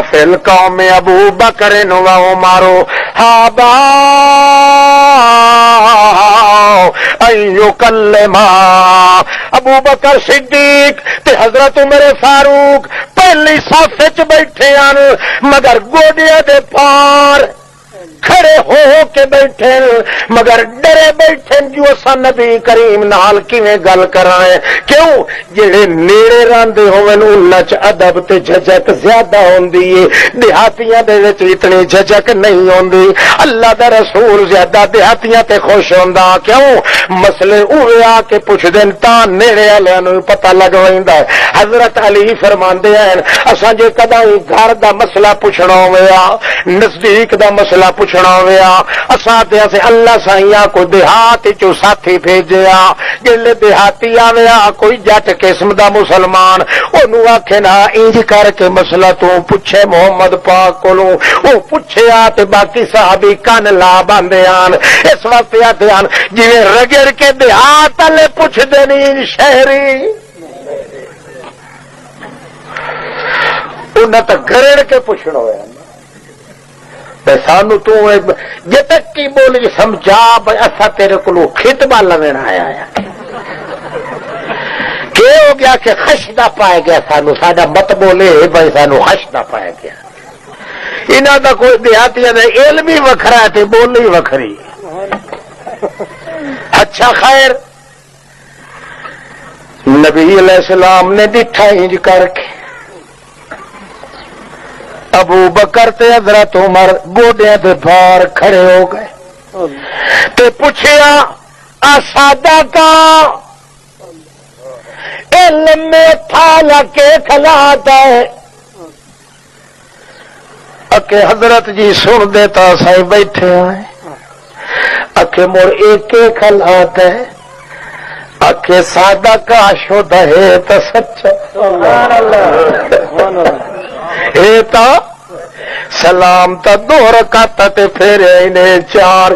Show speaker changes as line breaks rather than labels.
فل قوم ابو بکر و عمر ہابا ایو کلما ابو بکر صدیق تے حضرت عمر فاروق پہلی صف وچ بیٹھے ہیں مگر گوڈیاں دے پار کھڑے ہو کے بیٹھے مگر ڈرے بیٹھے جو اسا نبی کریم نال کیویں گل کرائیں کیوں جڑے نیڑے راندے ہوون انہاں چ ادب تے جھجک زیادہ ہوندی ہے دیہاتیاں دے وچ اتنی جھجک نہیں ہوندی اللہ دا رسول زیادہ دیہاتیاں تے خوش ہوندا کیوں مسئلے اوے آ کے پوچھ دین تاں نیڑے والےاں نوں پتہ لگ ویندا ہے حضرت علی فرماندے ہیں اساں جے کداں گھر دا مسئلہ پوچھنا ہویا نزدیک دا مسئلہ پوچھنا ہویا اساں تے اسے اللہ سائیاں کو دیہات چوں ساتھی بھیجیا جلے دیہاتی آویا کوئی جٹ قسم دا مسلمان اونوں آکھے نا انج کر کے مسئلہ تو پوچھے محمد پاک کولوں او پوچھیا تے باقی صحابی کان لا باندے آن اس واسطے آتے آن جویں رگڑ کے دیہات والے پوچھ دینی شہری انہاں تک گرڑ کے پوچھنا ہویا سانو تو جے تک کی بولی سمجھا بھائی اصا تیرے کو خطبہ لینا آیا کہ ہو گیا کہ خشدہ پائے گیا سانو ساڈا مت بولے بھائی سانو خشدہ پائے گیا انہاں دا کوئی دیہاتیاں دا علم ہی وکھرا ہے تے بولی وکھری اچھا خیر نبی علیہ السلام نے ڈٹھا انج کر کے ابو بکر تے حضرت عمر گوڈیاں تے بھار کھڑے ہو گئے تے پوچھیا سادہ کا علم میں تھا لکے کھلاتا ہے اکے حضرت جی سن دیتا سائیں بیٹھے آئے اکے مور ایک کھلاتا ہے اکے سادہ کا شد ہے تو سچا سبحان اللہ سلام تا دو رکعت تے پھر انہیں 4